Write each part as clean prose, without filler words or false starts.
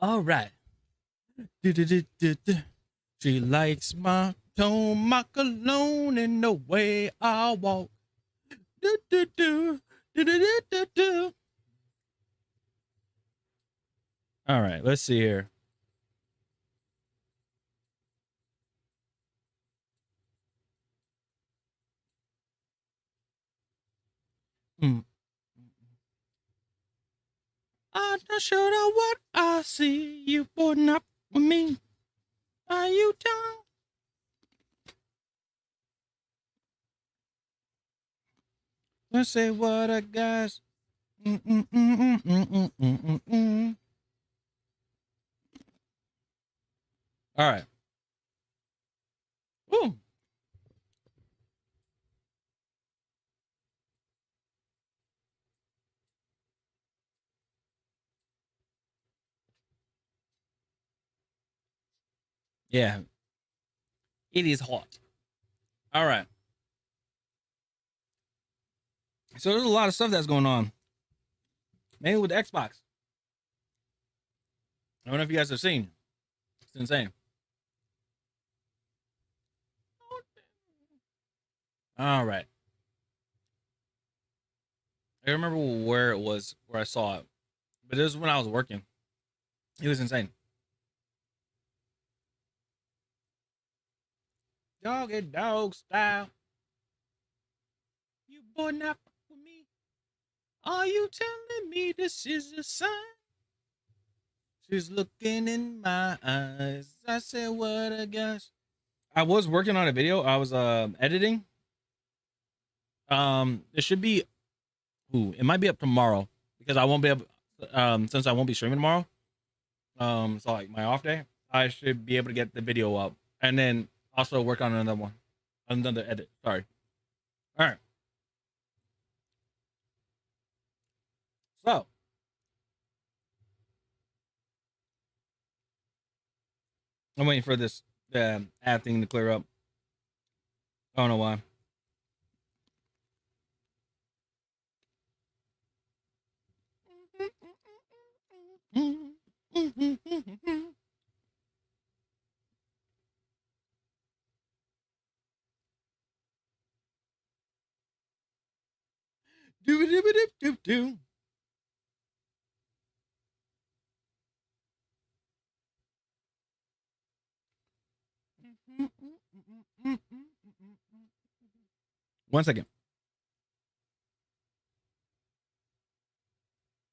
All right. She likes my tone, my cologne, and the way I walk. All right, let's see here. I'm not sure what I see. You putting up with me? Are you done? Let's say what I got. All right. Ooh. Yeah, it is hot. All right. So there's a lot of stuff that's going on. Mainly with the Xbox. I don't know if you guys have seen. It's insane. All right. I remember where it was where I saw it, but it was when I was working. It was insane. Dog and dog style. You boy not fuck with me. Are you telling me this is a sign? She's looking in my eyes. I said, what a gosh. I was working on a video. I was editing. It should be it might be up tomorrow because I won't be able since I won't be streaming tomorrow. So like my off day, I should be able to get the video up and then also work on another one. Another edit. Sorry. All right. So I'm waiting for this ad thing to clear up. I don't know why. Do. One second.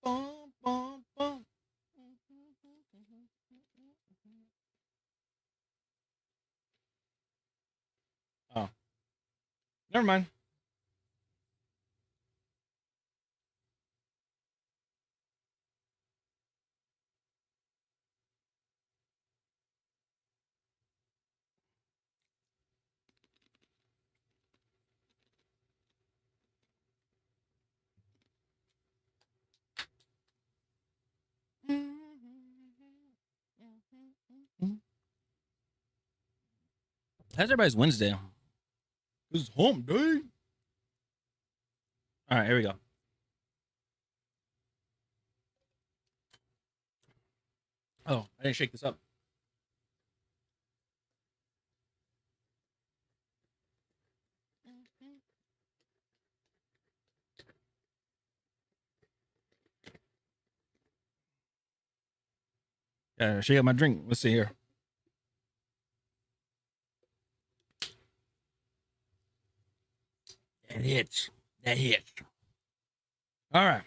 Oh, never mind. How's everybody's Wednesday? This is hump day. All right, here we go. Oh, I didn't shake this up. Yeah, shake up my drink. Let's see here. That hits. That hits. All right.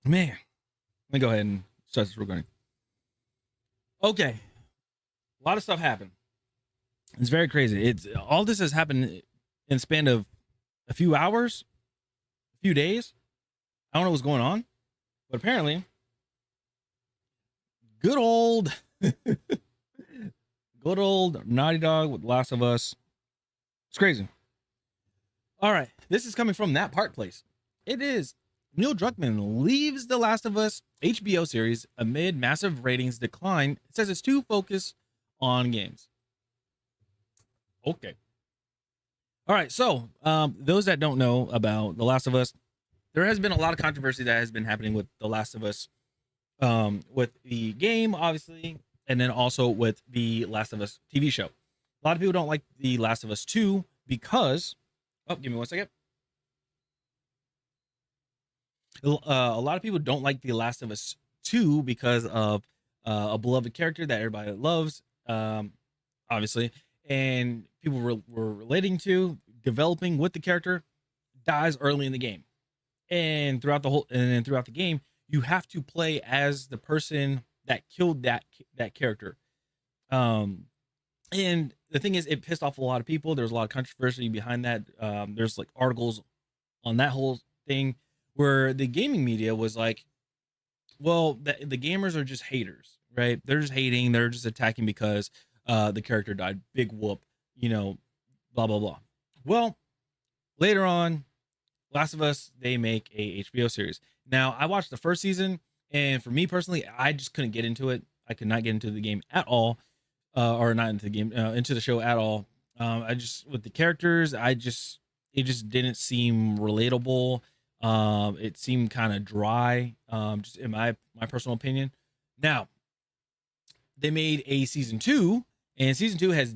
Man, let me go ahead and start this recording. Okay. A lot of stuff happened. It's very crazy. It's all this has happened in the span of a few hours, a few days. I don't know what's going on, but apparently, good old, good old Naughty Dog with Last of Us. It's crazy. All right, this is coming from That Park Place. It is Neil Druckmann leaves The Last of Us HBO series amid massive ratings decline. It says it's too focused on games. Okay. All right. So, those that don't know about The Last of Us, there has been a lot of controversy that has been happening with The Last of Us, with the game, obviously, and then also with the Last of Us TV show. A lot of people don't like The Last of Us 2 because, oh, give me 1 second. A lot of people don't like The Last of Us 2 because of a beloved character that everybody loves, obviously, and people were relating to, developing with the character, dies early in the game, and throughout the game, you have to play as the person that killed that character. And the thing is, it pissed off a lot of people. There's a lot of controversy behind that. There's like articles on that whole thing where the gaming media was like, well, the gamers are just haters, right? They're just hating, they're just attacking because the character died. Big whoop, blah blah blah. Well, later on, Last of Us, they make a HBO series. Now, I watched the first season, and for me personally, I just couldn't get into it. I could not get into the game at all, or not into the game, into the show at all. I just, with the characters, it just didn't seem relatable. It seemed kind of dry, just in my personal opinion. Now, they made a season 2, and season 2 has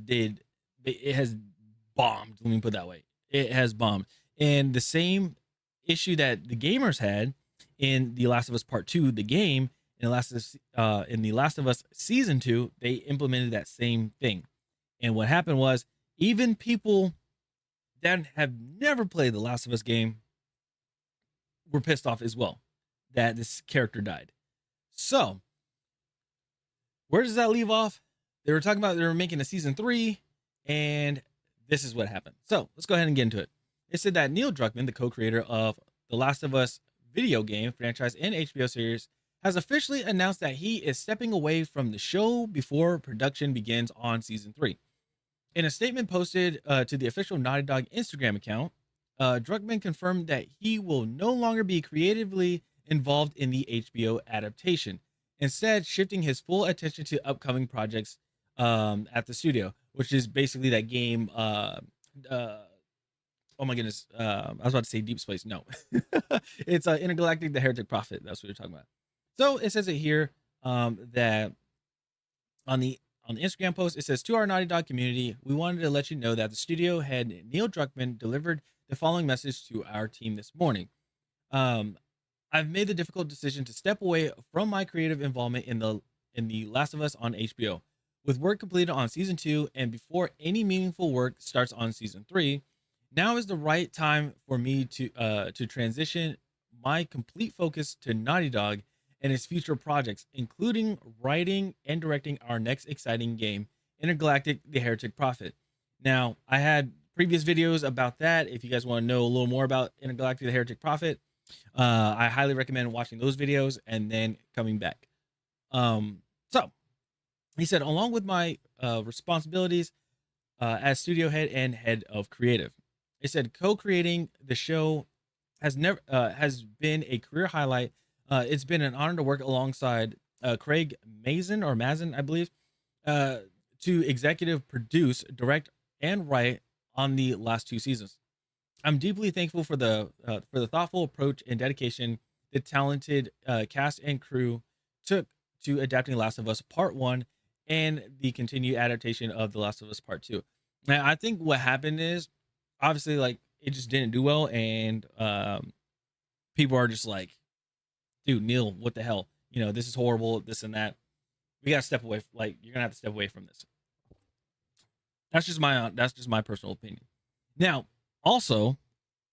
bombed. Let me put it that way. It has bombed. And the same issue that the gamers had in The Last of Us Part 2, the game, in The Last of Us Season 2, they implemented that same thing. And what happened was, even people that have never played the Last of Us game were pissed off as well that this character died. So, where does that leave off? They were talking about they were making a season 3, and this is what happened. So, let's go ahead and get into it. It said that Neil Druckmann, the co-creator of The Last of Us video game franchise and HBO series, has officially announced that he is stepping away from the show before production begins on season 3. In a statement posted to the official Naughty Dog Instagram account, Druckmann confirmed that he will no longer be creatively involved in the HBO adaptation, instead shifting his full attention to upcoming projects at the studio, which is basically that game. Oh my goodness, I was about to say Deep Space. No, it's Intergalactic: The Heretic Prophet. That's what we're talking about. So it says it here, that on the Instagram post, it says, to our Naughty Dog community, we wanted to let you know that the studio head Neil Druckmann delivered the following message to our team this morning. I've made the difficult decision to step away from my creative involvement in the Last of Us on HBO. With work completed on season 2 and before any meaningful work starts on season 3, now is the right time for me to transition my complete focus to Naughty Dog and its future projects, including writing and directing our next exciting game, Intergalactic: The Heretic Prophet. Now, I had previous videos about that. If you guys want to know a little more about Intergalactic: The Heretic Prophet, I highly recommend watching those videos and then coming back. So, he said, along with my responsibilities as studio head and head of creative, he said, co-creating the show has been a career highlight. It's been an honor to work alongside Craig Mazin, I believe, to executive produce, direct, and write on the last 2 seasons. I'm deeply thankful for the thoughtful approach and dedication the talented cast and crew took to adapting Last of Us Part 1 and the continued adaptation of The Last of Us Part 2. Now, I think what happened is, obviously, like, it just didn't do well, and people are just like, dude, Neil, what the hell? This is horrible, this and that. We gotta step away. Like, you're gonna have to step away from this. That's just my personal opinion. Now, also,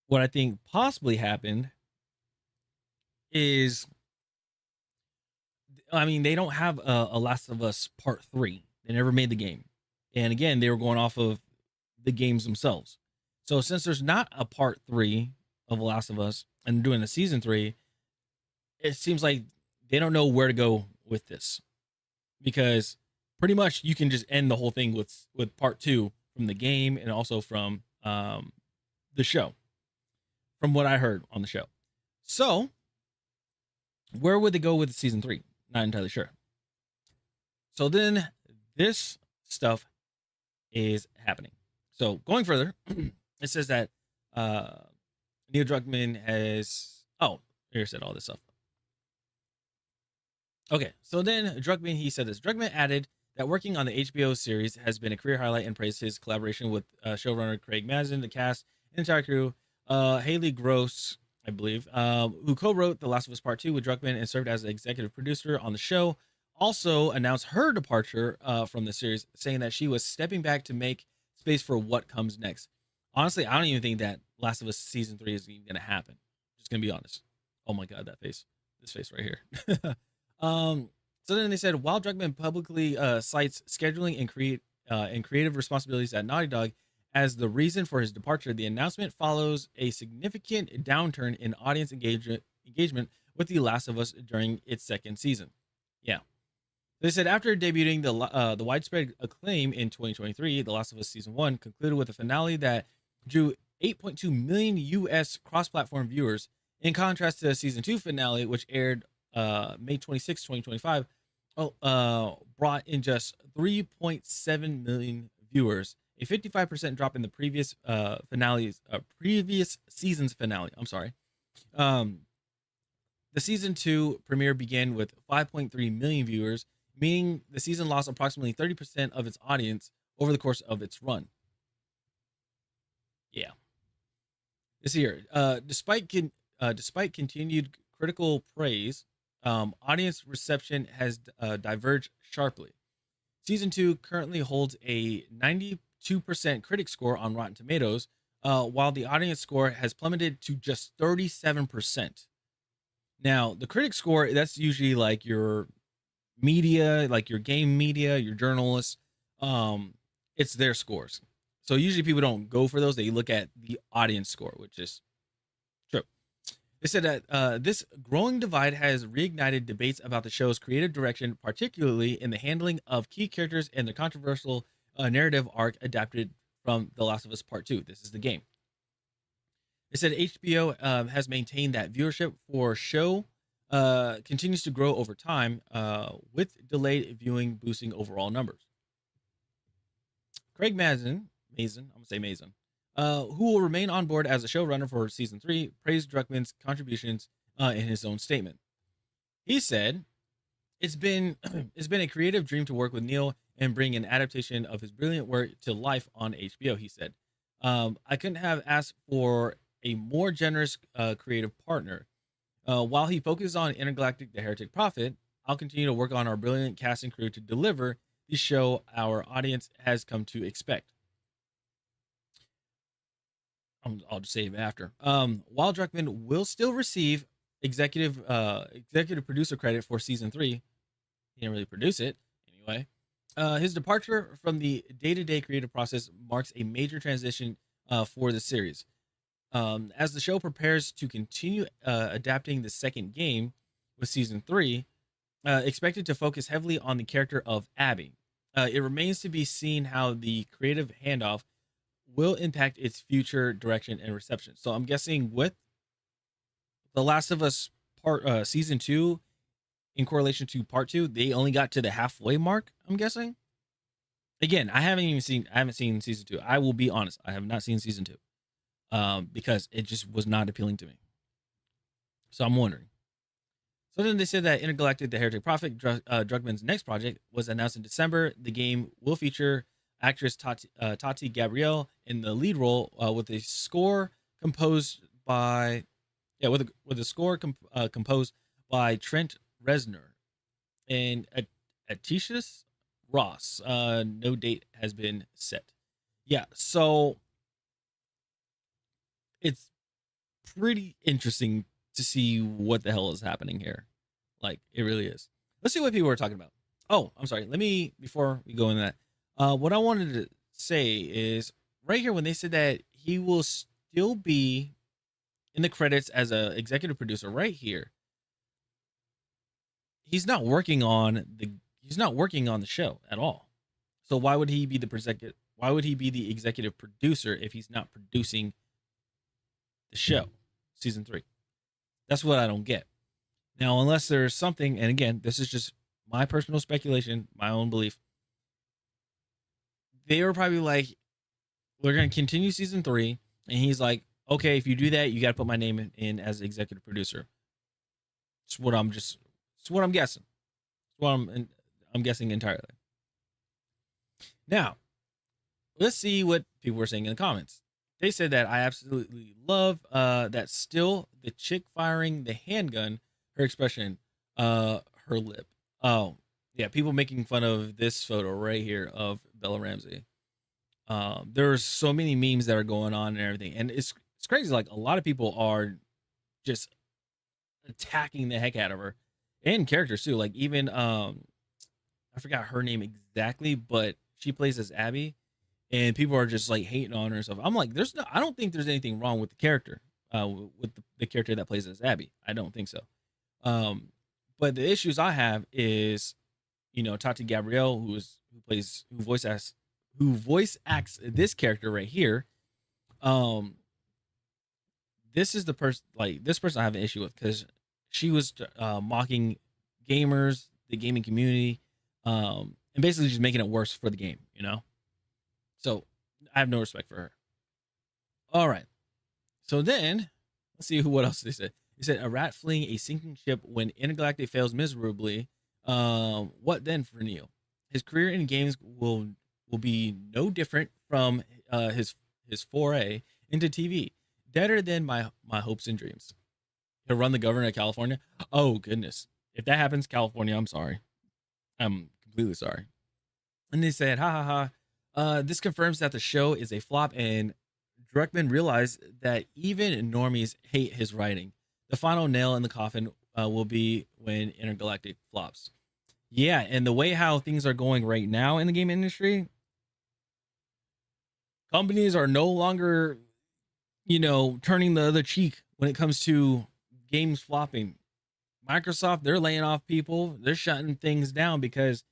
what I think possibly happened is, I mean, they don't have a Last of Us Part 3. They never made the game. And again, they were going off of the games themselves. So since there's not a Part 3 of Last of Us and doing a season 3, it seems like they don't know where to go with this, because pretty much you can just end the whole thing with Part 2 from the game and also from the show, from what I heard on the show. So where would they go with season 3? Not entirely sure. So then this stuff is happening. So going further, it says that Neil Druckmann has, oh, here said all this stuff. Okay, so then Druckmann, he said this. Druckmann added that working on the HBO series has been a career highlight and praised his collaboration with showrunner Craig Mazin, the cast, and entire crew. Haley Gross, I believe, who co-wrote The Last of Us Part 2 with Druckmann and served as the executive producer on the show, also announced her departure from the series, saying that she was stepping back to make space for what comes next. Honestly, I don't even think that Last of Us Season 3 is even going to happen. Just going to be honest. Oh my God, that face. This face right here. So then they said, while Druckmann publicly cites scheduling and creative responsibilities at Naughty Dog as the reason for his departure, the announcement follows a significant downturn in audience engagement with The Last of Us during its second season. Yeah. They said after debuting the widespread acclaim in 2023, The Last of Us Season 1 concluded with a finale that drew 8.2 million US cross-platform viewers, in contrast to the Season 2 finale, which aired May 26, 2025, brought in just 3.7 million viewers, a 55% drop in the previous previous season's finale. I'm sorry. The Season 2 premiere began with 5.3 million viewers, meaning the season lost approximately 30% of its audience over the course of its run. Yeah. This year, despite continued critical praise, audience reception has diverged sharply. Season 2 currently holds a 92% critic score on Rotten Tomatoes, while the audience score has plummeted to just 37%. Now, the critic score, that's usually like your media, like your game media, your journalists. It's their scores. So usually people don't go for those. They look at the audience score, which is true. They said that this growing divide has reignited debates about the show's creative direction, particularly in the handling of key characters and the controversial narrative arc adapted from The Last of Us Part 2. This is the game. They said HBO has maintained that viewership for show continues to grow over time, with delayed viewing boosting overall numbers. Craig Mazin, I'm gonna say Mazin, who will remain on board as a showrunner for Season 3, praised Druckmann's contributions in his own statement. He said, it's been a creative dream to work with Neil and bring an adaptation of his brilliant work to life on HBO, he said. I couldn't have asked for a more generous creative partner. While he focuses on Intergalactic the Heretic Prophet, I'll continue to work on our brilliant cast and crew to deliver the show our audience has come to expect. I'll just say it after. While Druckmann will still receive executive producer credit for Season 3, he didn't really produce it anyway. His departure from the day-to-day creative process marks a major transition for the series. As the show prepares to continue adapting the second game with Season 3, expected to focus heavily on the character of Abby. It remains to be seen how the creative handoff will impact its future direction and reception. So I'm guessing with The Last of Us Season 2 in correlation to Part 2, they only got to the halfway mark, I'm guessing. Again, I haven't seen Season 2. I will be honest, I have not seen Season 2. Because it just was not appealing to me. So I'm wondering. So then they said that Intergalactic the Heretic Prophet, Druckmann's next project, was announced in December. The game will feature actress Tati Gabrielle in the lead role, with a score composed by composed by Trent Reznor and Atticus Ross. No date has been set. Yeah, so it's pretty interesting to see what the hell is happening here. Like, it really is. Let's see what people are talking about. Oh, I'm sorry. Let me, before we go into that, what I wanted to say is right here when they said that he will still be in the credits as a executive producer right here, he's not working on the show at all. So why would he be the executive producer if he's not producing the show, season 3? That's what I don't get. Now, unless there's something, and again, this is just my personal speculation, my own belief. They were probably like, we're going to continue season 3. And he's like, okay, if you do that, you got to put my name in as executive producer. It's what I'm guessing. It's what I'm guessing entirely. Now, let's see what people were saying in the comments. They said that I absolutely love that still the chick firing the handgun, her expression, her lip. Oh, yeah, people making fun of this photo right here of Bella Ramsey. There's so many memes that are going on and everything, and it's crazy. Like, a lot of people are just attacking the heck out of her, and characters too. Like, even I forgot her name exactly, but she plays as Abby, and people are just like hating on her and stuff. I'm like, I don't think there's anything wrong with the character, with the character that plays as Abby. I don't think so. Um, but the issues I have is, Tati Gabrielle, who voice acts this character right here. Um, this is the person, like, this person I have an issue with, because she was mocking gamers, the gaming community, and basically just making it worse for the game. So I have no respect for her. All right. So then, let's see what else they said. They said a rat fleeing a sinking ship when Intergalactic fails miserably. What then for Neo? His career in games will be no different from his foray into TV. Better than my hopes and dreams. He'll run the governor of California. Oh goodness! If that happens, California, I'm sorry. I'm completely sorry. And they said, ha ha ha. This confirms that the show is a flop, and Druckmann realized that even normies hate his writing. The final nail in the coffin will be when Intergalactic flops. Yeah, and the way how things are going right now in the game industry, companies are no longer, turning the other cheek when it comes to games flopping. Microsoft, they're laying off people, they're shutting things down because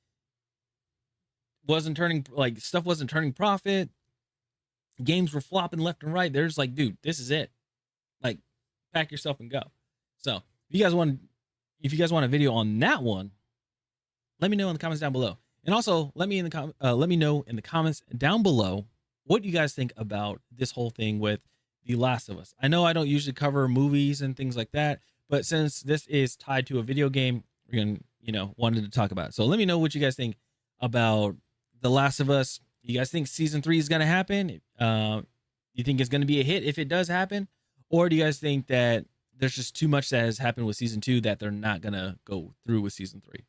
stuff wasn't turning profit. Games were flopping left and right. They're just like, dude, this is it. Like, pack yourself and go. So if you guys want a video on that one, let me know in the comments down below. And also let me know in the comments down below what you guys think about this whole thing with The Last of Us. I know I don't usually cover movies and things like that, but since this is tied to a video game, we're gonna, wanted to talk about it. So let me know what you guys think about The Last of Us. You guys think season 3 is gonna happen? You think it's gonna be a hit if it does happen, or do you guys think that there's just too much that has happened with season 2 that they're not gonna go through with season 3?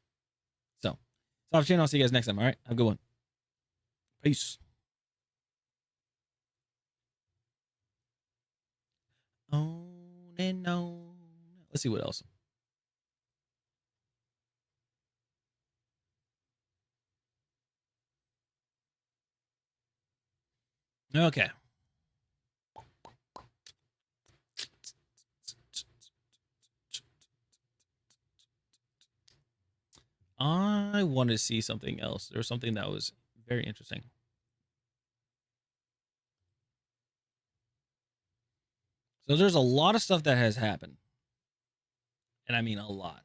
So, Soft Channel. I'll see you guys next time. All right, have a good one. Peace. On and on. Let's see what else. Okay. I wanted to see something else. There was something that was very interesting. So there's a lot of stuff that has happened. And I mean a lot.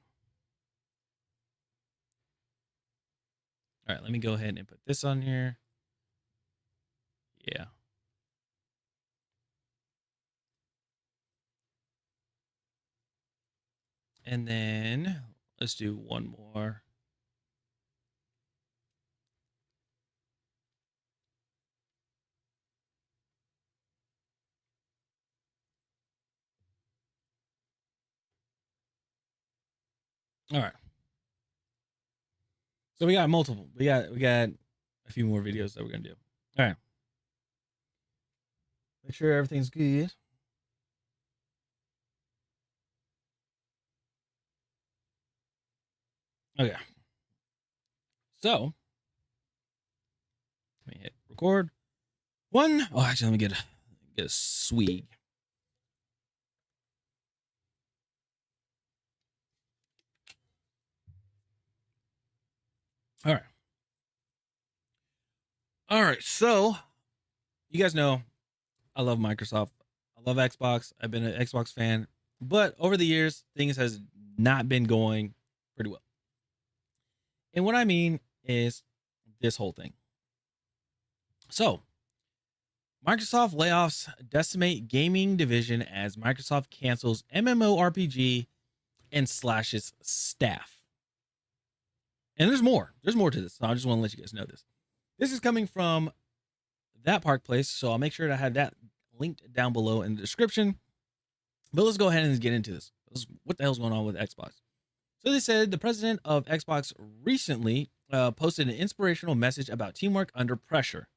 All right, let me go ahead and put this on here. Yeah. And then let's do one more. All right. So we got multiple. We got a few more videos that we're gonna do. All right. Make sure everything's good. Okay. So let me hit record. One. Oh, actually, let me get a swig. All right. All right. So you guys know I love Microsoft. I love Xbox. I've been an Xbox fan, but over the years, things has not been going pretty well. And what I mean is this whole thing. So, Microsoft layoffs decimate gaming division as Microsoft cancels MMORPG and slashes staff. And there's more. There's more to this. So I just want to let you guys know this. This is coming from that Park Place, so I'll make sure to have that linked down below in the description. But let's go ahead and get into this. What the hell's going on with Xbox? So they said the president of Xbox recently posted an inspirational message about teamwork under pressure.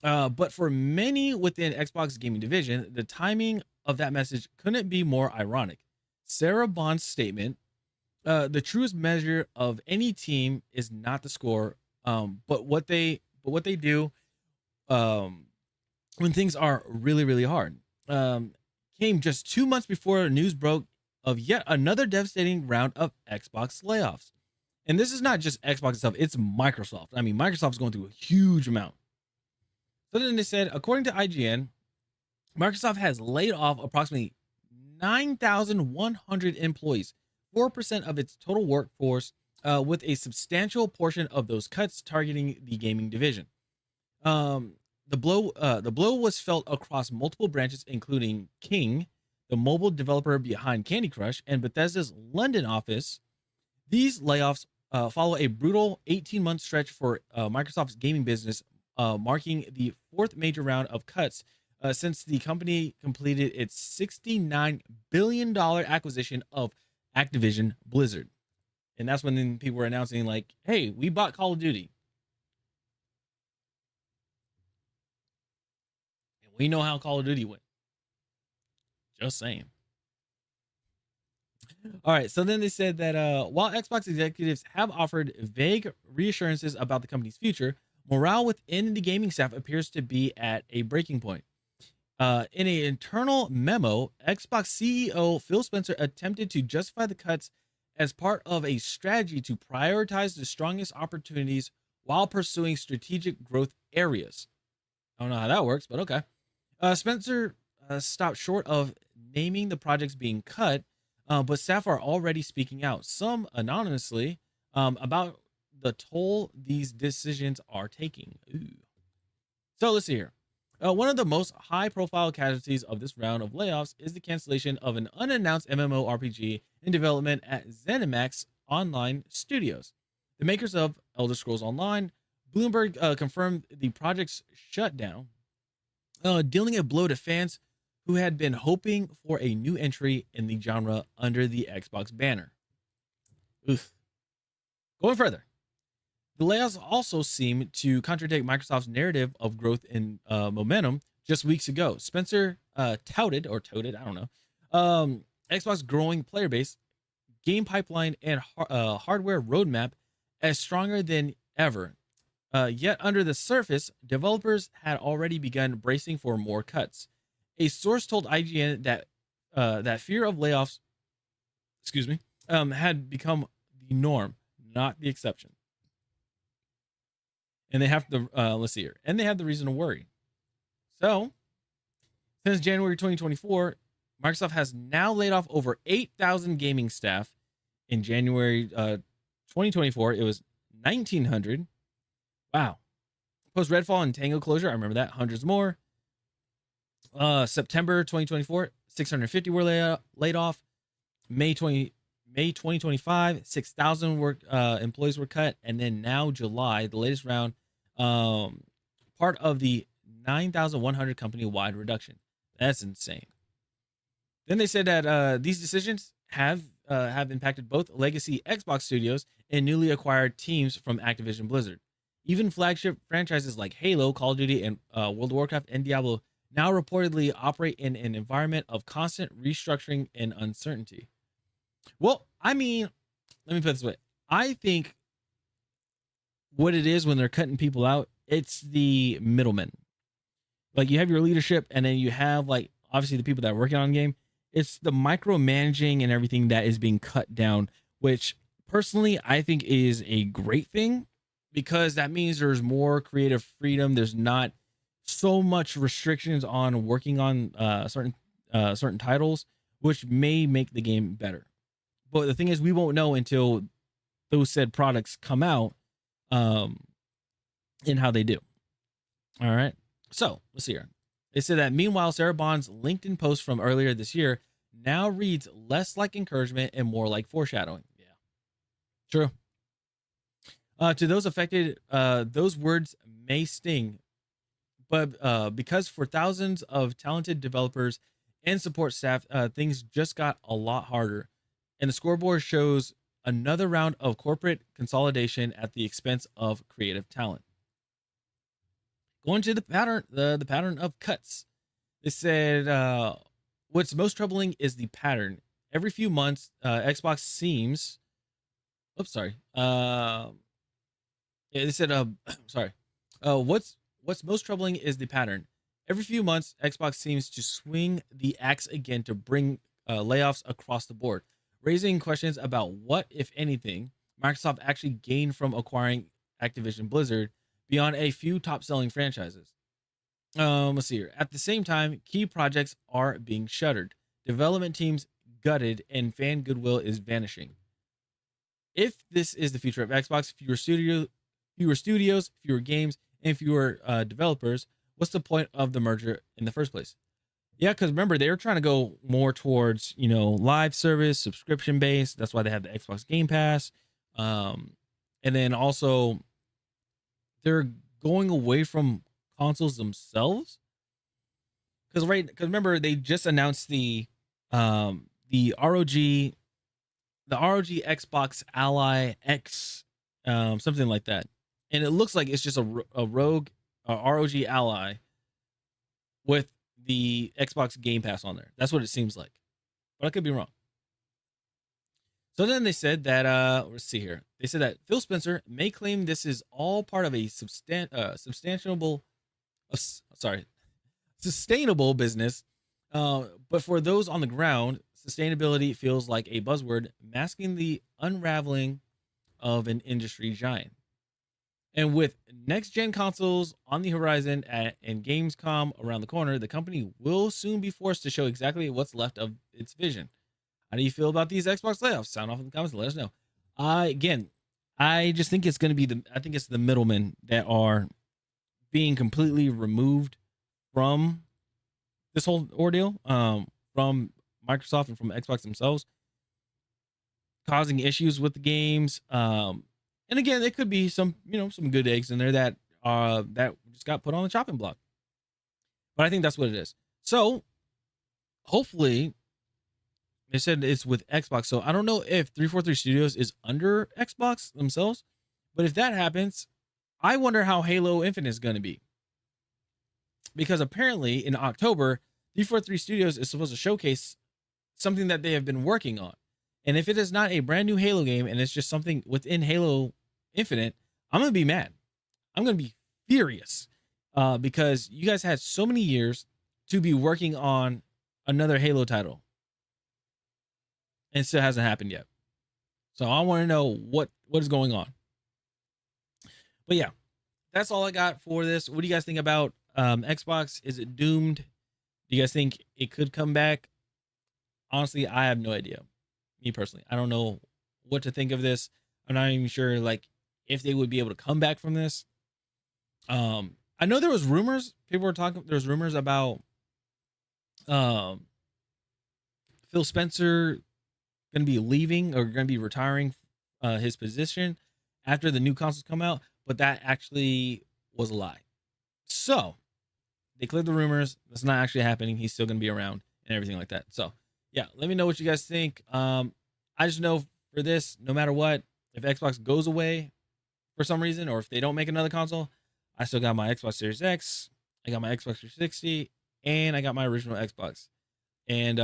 But for many within Xbox gaming division, the timing of that message couldn't be more ironic. Sarah Bond's statement, the truest measure of any team is not the score, but what they do when things are really, really hard. Came just 2 months before news broke of yet another devastating round of Xbox layoffs. And this is not just Xbox itself, it's Microsoft. I mean, Microsoft's going through a huge amount. So then they said, according to IGN, Microsoft has laid off approximately 9,100 employees, 4% of its total workforce, with a substantial portion of those cuts targeting the gaming division. The blow was felt across multiple branches, including King, the mobile developer behind Candy Crush, and Bethesda's London office. These layoffs follow a brutal 18-month stretch for Microsoft's gaming business, marking the fourth major round of cuts since the company completed its $69 billion acquisition of Activision Blizzard. And that's when people were announcing, like, hey, we bought Call of Duty. And we know how Call of Duty went. Just saying. All right. So then they said that while Xbox executives have offered vague reassurances about the company's future, morale within the gaming staff appears to be at a breaking point. In an internal memo, Xbox CEO Phil Spencer attempted to justify the cuts as part of a strategy to prioritize the strongest opportunities while pursuing strategic growth areas. I don't know how that works, but okay. Spencer stopped short of naming the projects being cut, but staff are already speaking out, some anonymously, about the toll these decisions are taking. Ooh. So let's see here. One of the most high-profile casualties of this round of layoffs is the cancellation of an unannounced MMORPG in development at ZeniMax Online Studios, the makers of Elder Scrolls Online. Bloomberg confirmed the project's shutdown, dealing a blow to fans who had been hoping for a new entry in the genre under the Xbox banner. Oof. Going further, the layoffs also seem to contradict Microsoft's narrative of growth and momentum just weeks ago. Spencer touted, I don't know, Xbox growing player base, game pipeline, and hardware roadmap as stronger than ever. Yet under the surface, developers had already begun bracing for more cuts. A source told IGN that that fear of layoffs, had become the norm, not the exception. And they have to, let's see here, and they have the reason to worry. So, since January 2024, Microsoft has now laid off over 8,000 gaming staff. In January 2024, it was 1,900. Wow. Post Redfall and Tango closure, I remember that, hundreds more. September 2024, 650 were laid off. May 2025, 6,000 employees were cut, and then now July, the latest round, part of the 9,100 company-wide reduction. That's insane. Then they said that these decisions have impacted both legacy Xbox studios and newly acquired teams from Activision Blizzard. Even flagship franchises like Halo, Call of Duty, and World of Warcraft and Diablo now reportedly operate in an environment of constant restructuring and uncertainty. Well, I mean, let me put it this way. I think what it is when they're cutting people out, it's the middlemen. Like you have your leadership, and then you have like obviously the people that are working on the game. It's the micromanaging and everything that is being cut down, which personally I think is a great thing because that means there's more creative freedom. There's not so much restrictions on working on certain titles, which may make the game better. But the thing is, we won't know until those said products come out, and how they do. All right. So let's see here. They said that meanwhile, Sarah Bond's LinkedIn post from earlier this year now reads less like encouragement and more like foreshadowing. Yeah, true. To those affected, those words may sting, but because for thousands of talented developers and support staff, things just got a lot harder. And the scoreboard shows another round of corporate consolidation at the expense of creative talent. Going to the pattern, the pattern of cuts. They said what's most troubling is the pattern. Every few months, Xbox seems. Oops, sorry. Yeah, they said. Sorry. What's most troubling is the pattern. Every few months, Xbox seems to swing the axe again to bring layoffs across the board, raising questions about what, if anything, Microsoft actually gained from acquiring Activision Blizzard beyond a few top-selling franchises. Let's see here. At the same time, key projects are being shuttered, development teams gutted, and fan goodwill is vanishing. If this is the future of Xbox, fewer studios, fewer games, and fewer developers, what's the point of the merger in the first place? Yeah, because remember, they were trying to go more towards, live service, subscription based. That's why they have the Xbox Game Pass. And then also, they're going away from consoles themselves. Because remember, they just announced the ROG Xbox Ally X, something like that. And it looks like it's just a ROG Ally with the Xbox Game Pass on there. That's what it seems like, but I could be wrong. So then they said that let's see here. They said that Phil Spencer may claim this is all part of a sustainable business, but for those on the ground, sustainability feels like a buzzword masking the unraveling of an industry giant. And with next-gen consoles on the horizon and Gamescom around the corner, the company will soon be forced to show exactly what's left of its vision. How do you feel about these Xbox layoffs? Sound off in the comments and let us know. Again, I just think it's going to be the middlemen that are being completely removed from this whole ordeal, from Microsoft and from Xbox themselves, causing issues with the games. And again, it could be some good eggs in there that just got put on the chopping block. But I think that's what it is. So hopefully, they said it's with Xbox. So I don't know if 343 Studios is under Xbox themselves, but if that happens, I wonder how Halo Infinite is going to be. Because apparently in October, 343 Studios is supposed to showcase something that they have been working on. And if it is not a brand new Halo game and it's just something within Halo Infinite, I'm going to be mad. I'm going to be furious because you guys had so many years to be working on another Halo title and it still hasn't happened yet. So I want to know what is going on. But yeah, that's all I got for this. What do you guys think about Xbox? Is it doomed? Do you guys think it could come back? Honestly, I have no idea. Me personally, I don't know what to think of this. I'm not even sure if they would be able to come back from this. I know there was rumors. People were talking. There was rumors about Phil Spencer going to be leaving or going to be retiring his position after the new consoles come out, but that actually was a lie. So they cleared the rumors. That's not actually happening. He's still going to be around and everything like that. So yeah, let me know what you guys think. I just know for this, no matter what, if Xbox goes away for some reason, or if they don't make another console, I still got my Xbox Series X. I got my Xbox 360. and I got my original Xbox. And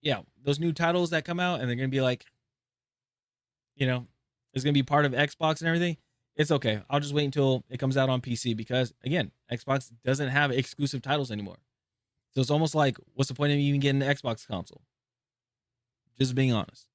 yeah, those new titles that come out and they're gonna be like, you know, it's gonna be part of Xbox and everything. It's okay. I'll just wait until it comes out on PC because again, Xbox doesn't have exclusive titles anymore. So it's almost like, what's the point of even getting an Xbox console? Just being honest.